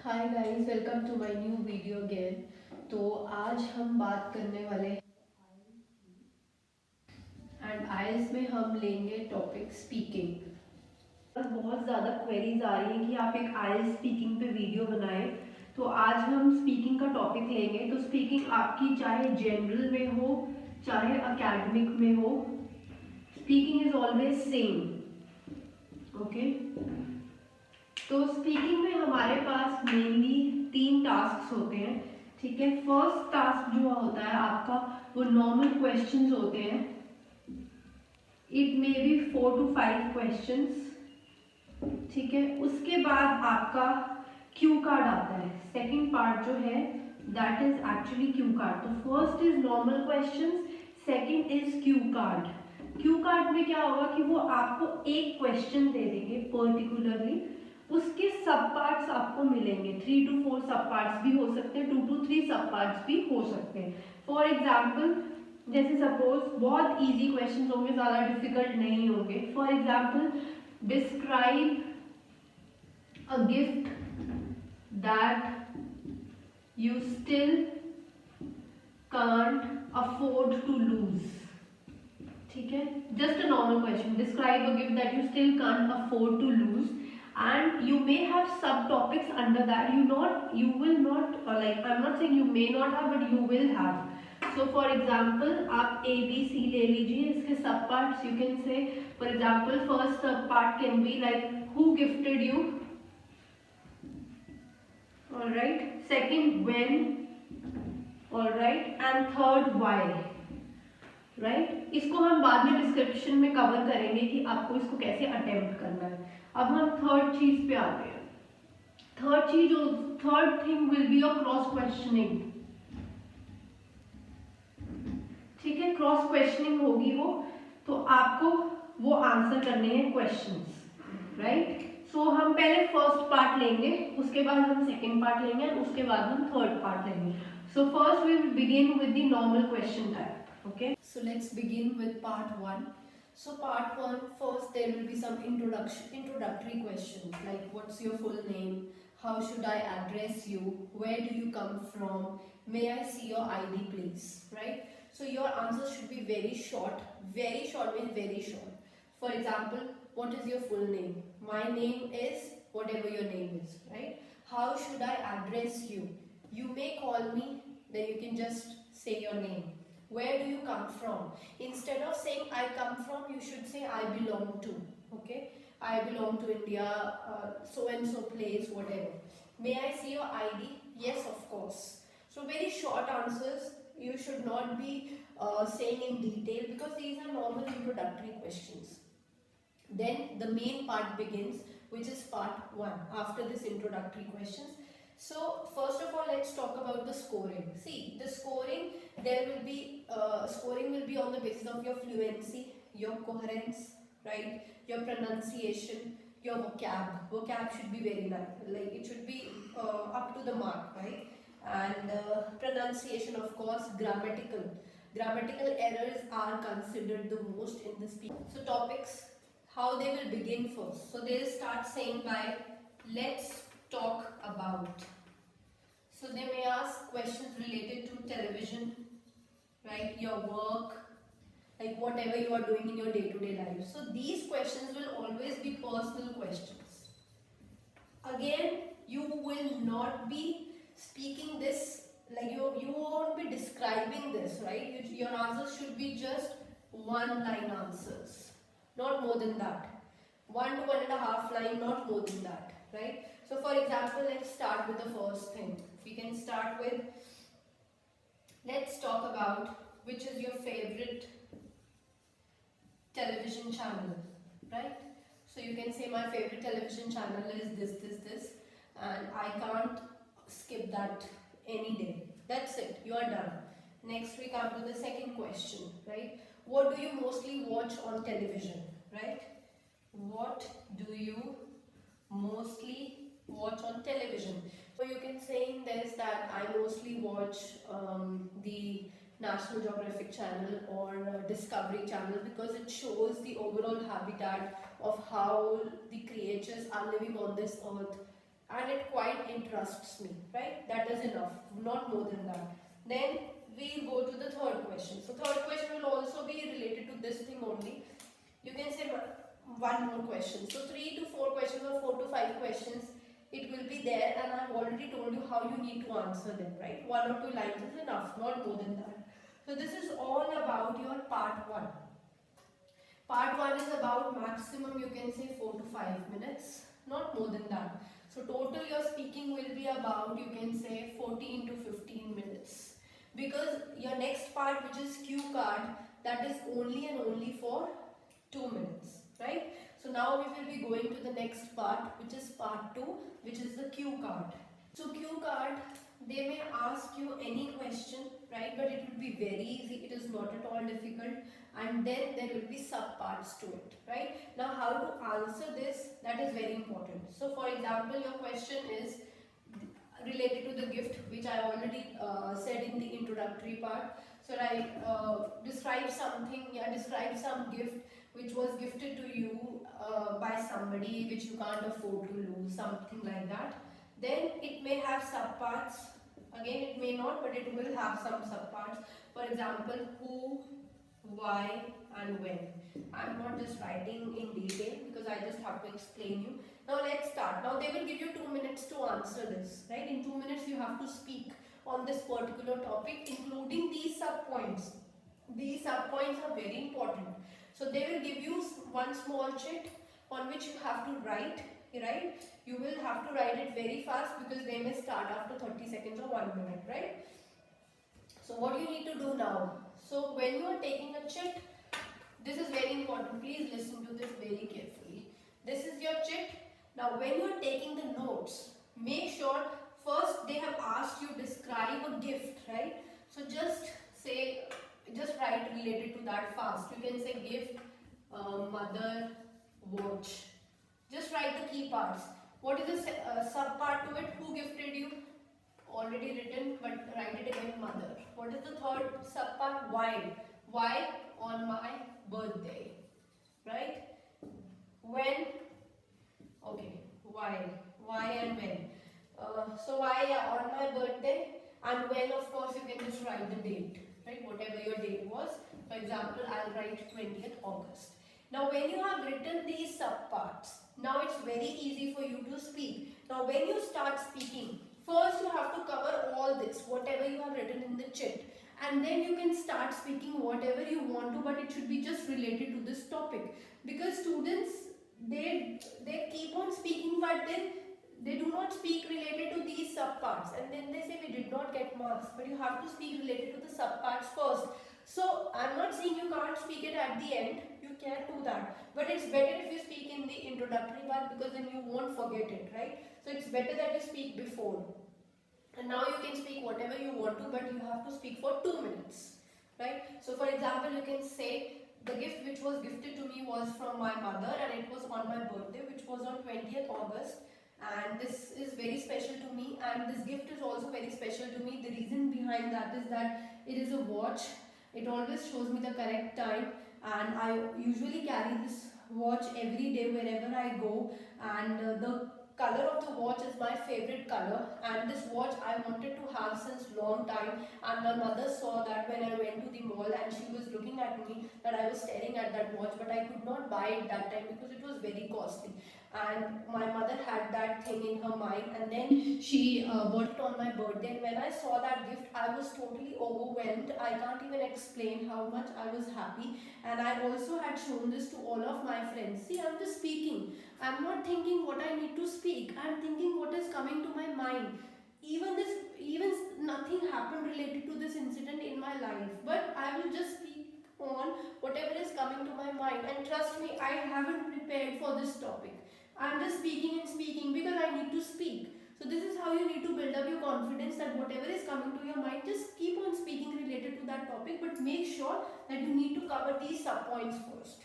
Hi guys, welcome to my new video again. तो आज हम बात करने वाले हैं एंड आईएलटीएस में हम लेंगे टॉपिक स्पीकिंग। बहुत ज़्यादा क्वेरीज आ रही हैं कि आप एक आईएलटीएस स्पीकिंग पे वीडियो बनाएं, तो आज हम स्पीकिंग का टॉपिक लेंगे। तो स्पीकिंग आपकी चाहे जनरल में हो चाहे एकेडमिक में हो, speaking is always same. Okay, तो स्पीकिंग में हमारे पास मेनली 3 टास्क होते हैं। ठीक है, फर्स्ट टास्क जो होता है आपका वो नॉर्मल क्वेश्चंस होते हैं। It may be 4 to 5 questions. ठीक है, उसके बाद आपका क्यू कार्ड आता है। सेकंड पार्ट जो है that is actually cue card. तो first is normal questions, second is cue card. Cue card में क्या होगा कि वो आपको एक क्वेश्चन दे देंगे पर्टिकुलरली, उसके सब पार्ट्स आपको मिलेंगे। 3 to 4 सब पार्ट्स भी हो सकते हैं, 2 to 3 सब पार्ट्स भी हो सकते हैं। फॉर एग्जाम्पल, जैसे सपोज बहुत इजी क्वेश्चंस होंगे, ज़्यादा डिफिकल्ट नहीं होंगे। For example, describe a gift that you still can't afford to lose. ठीक है, just a normal question, describe a gift that you still can't afford to lose, and you may have subtopics under that. You will not, like I'm not saying you may not have, but you will have. So for example, आप A B C ले लीजिए, इसके सब parts you can say. For example, first part can be like who gifted you, all right, second when, all right, and third why, right. इसको हम बाद में description में कवर करेंगे कि आपको इसको कैसे अटेम्प्ट करना है। अब हम थर्ड चीज पे आते हैं। Third thing will be your cross questioning. ठीक है, क्रॉस क्वेश्चनिंग होगी वो, तो आपको वो आंसर करने हैं क्वेश्चंस, राइट। सो हम पहले फर्स्ट पार्ट लेंगे, उसके बाद हम सेकेंड पार्ट लेंगे, उसके बाद हम थर्ड पार्ट लेंगे। So first we will begin with the normal question type. Okay, so let's begin with part 1. So part 1, first there will be some introductory questions like what's your full name, how should I address you, where do you come from, may I see your ID please, right? So your answers should be very short means very short. For example, what is your full name? My name is whatever your name is, right? How should I address you? You may call me, then you can just say your name. Where do you come from? Instead of saying I come from, you should say I belong to. Okay, I belong to India, so and so place, whatever. May I see your ID? Yes, of course. So very short answers. You should not be saying in detail because these are normal introductory questions. Then the main part begins, which is part 1 after this introductory questions. So first of all, let's talk about the scoring. See, the scoring, there will be scoring will be on the basis of your fluency, your coherence, right, your pronunciation, your vocab should be very nice, like it should be up to the mark, right? And pronunciation, of course, grammatical errors are considered the most in this speech. So topics, how they will begin first. So they'll start saying by let's talk about. So they may ask questions related to television, right, your work, like whatever you are doing in your day-to-day life. So these questions will always be personal questions. Again, you will not be speaking this, like you won't be describing this, right? Your answers should be just one-line answers, not more than that. 1 to 1.5 line, not more than that, right? So for example, let's start with the first thing. We can start with, let's talk about which is your favorite television channel, right? So you can say my favorite television channel is this, and I can't skip that any day. That's it, you are done. Next we come to the second question, right? What do you mostly watch on television, right? What do you mostly watch on television? So you can say in this that I mostly watch the National Geographic channel or Discovery channel because it shows the overall habitat of how the creatures are living on this earth and it quite interests me, right? That is enough, not more than that. Then we go to the third question. So third question will also be related to this thing only. You can say one more question. So 3 to 4 questions or 4 to 5 questions, it will be there, and I've already told you how you need to answer them, right? 1 or 2 lines is enough, not more than that. So this is all about your part 1. Part 1 is about maximum, you can say 4 to 5 minutes, not more than that. So total your speaking will be about, you can say 14 to 15 minutes. Because your next part, which is cue card, that is only and only for 2 minutes, right? So now we will be going to the next part, which is part 2, which is the cue card. So cue card, they may ask you any question, right? But it will be very easy. It is not at all difficult. And then there will be sub parts to it, right? Now how to answer this, that is very important. So for example, your question is related to the gift, which I already said in the introductory part. So describe something, describe some gift which was gifted to you by somebody which you can't afford to lose, something like that. Then it may have subparts. Again, it may not, but it will have some subparts. For example, who, why, and when. I'm not just writing in detail because I just have to explain you. Now let's start. Now they will give you 2 minutes to answer this, right? In 2 minutes you have to speak on this particular topic, including these sub-points. These sub-points are very important. So they will give you one small sheet on which you have to write, right? You will have to write it very fast because they may start after 30 seconds or 1 minute, right? So what you need to do now? So when you are taking a chit, this is very important. Please listen to this very carefully. This is your chit. Now when you are taking the notes, make sure first they have asked you describe a gift, right? So just write related to that fast. You can say gift, mother, watch. Just write the key parts. What is the sub part to it? Who gifted you? Already written, but write it again, mother. What is the third sub part? Why? Why on my birthday, right? When? Okay, why and when. So why on my birthday, and when, of course, you can just write the date, right? Whatever your date was. For example, I'll write 20th August. Now when you have written these subparts, now it's very easy for you to speak. Now when you start speaking, first you have to cover all this, whatever you have written in the chit, and then you can start speaking whatever you want to, but it should be just related to this topic. Because students, they keep on speaking, but then they do not speak related to these subparts, and then they say we did not get marks. But you have to speak related to the subparts first. So I'm not saying you can't speak it at the end, you can do that, but it's better if you speak in the introductory part, because then you won't forget it, right? So it's better that you speak before. And now you can speak whatever you want to, but you have to speak for 2 minutes, right? So for example, you can say the gift which was gifted to me was from my mother, and it was on my birthday, which was on 20th August. And this is very special to me, and this gift is also very special to me. The reason behind that is that it is a watch. It always shows me the correct time, and I usually carry this watch every day wherever I go, and the color of the watch is my favorite color, and this watch I wanted to have since long time, and my mother saw that when I went to the mall, and she was looking at me that I was staring at that watch, but I could not buy it that time because it was very costly. And my mother had that thing in her mind, and then she bought it on my birthday. And when I saw that gift, I was totally overwhelmed. I can't even explain how much I was happy. And I also had shown this to all of my friends. See, I'm just speaking. I'm not thinking what I need to speak. I'm thinking what is coming to my mind. Even nothing happened related to this incident in my life, but I will just speak on whatever is coming to my mind. And trust me, I haven't prepared for this topic. I'm just speaking and speaking because I need to speak. So this is how you need to build up your confidence, that whatever is coming to your mind, just keep on speaking related to that topic, but make sure that you need to cover these sub-points first.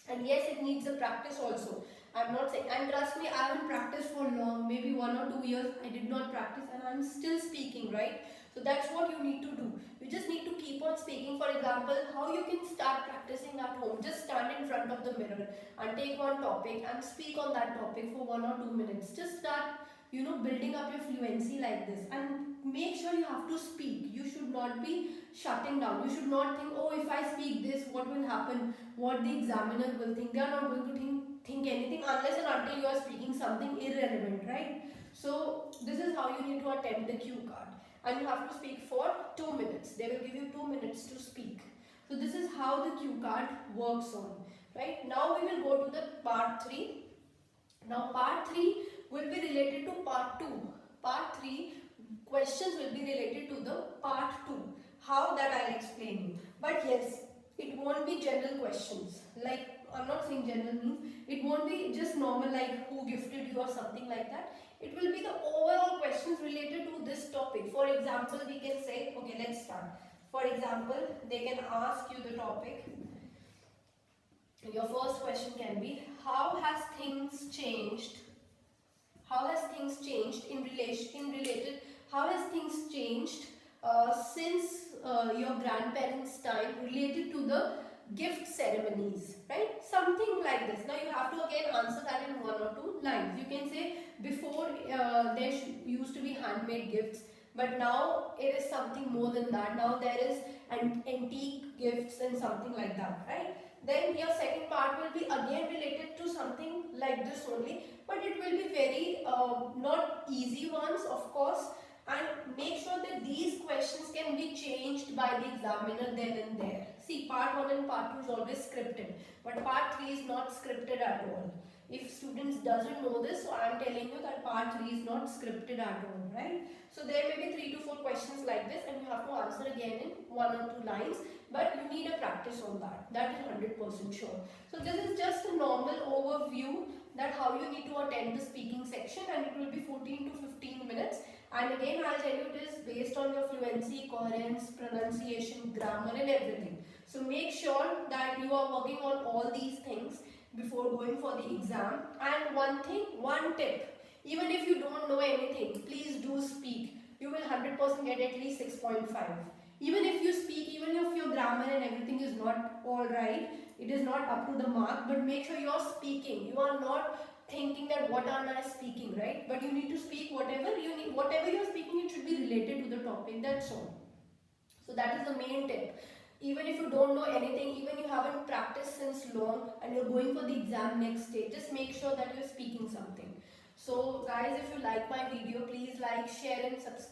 And yes, it needs a practice also. I'm not saying, and trust me, I haven't practiced for long, maybe 1 or 2 years, I did not practice, and I'm still speaking, right? So that's what you need to do. You just need to keep on speaking. For example, how you can start practicing at home. Just stand in front of the mirror and take one topic and speak on that topic for 1 or 2 minutes. Just start building up your fluency like this. And make sure you have to speak. You should not be shutting down. You should not think, oh, if I speak this, what will happen, what the examiner will think. They are not going to think anything unless and until you are speaking something irrelevant, right? So this is how you need to attempt the cue card, and you have to speak for 2 minutes. They will give you 2 minutes to speak. So this is how the cue card works on, right? Now we will go to the part 3. Now part 3 will be related to part 2. Part 3 questions will be related to the part 2. How, that I'll explain you. But yes, it won't be general questions. Like, I'm not saying general means, it won't be just normal like who gifted you or something like that. It will be the overall questions related to this topic. For example, we can say, okay, let's start. For example, they can ask you the topic. Your first question can be, how has things changed? How has things changed how has things changed since your grandparents' time related to the gift ceremonies, right? Something like this. Now you have to again answer that in 1 or 2 lines. You can say, before there used to be handmade gifts, but now it is something more than that. Now there is antique gifts and something like that, right? Then your second part will be again related to something like this only, but it will be very not easy ones, of course. And make sure that these questions can be changed by the examiner then and there. See, part 1 and part 2 is always scripted, but part 3 is not scripted at all. If students doesn't know this, so I am telling you that part 3 is not scripted at all, right? So there may be 3 to 4 questions like this, and you have to answer again in 1 or 2 lines, but you need a practice on that. That is 100% sure. So this is just a normal overview that how you need to attend the speaking section, and it will be 14 to 15 minutes. And again, I'll tell you, it is based on your fluency, coherence, pronunciation, grammar and everything. So make sure that you are working on all these things before going for the exam. And one tip, even if you don't know anything, please do speak. You will 100% get at least 6.5. Even if you speak, even if your grammar and everything is not alright, it is not up to the mark, but make sure you are speaking. You are not thinking that what am I speaking, right? But you need to speak whatever you need, whatever you are speaking, it should be related to the topic, that's all. So that is the main tip. Even if you don't know anything, even you haven't practiced since long and you're going for the exam next day, just make sure that you're speaking something. So guys, if you like my video, please like, share and subscribe.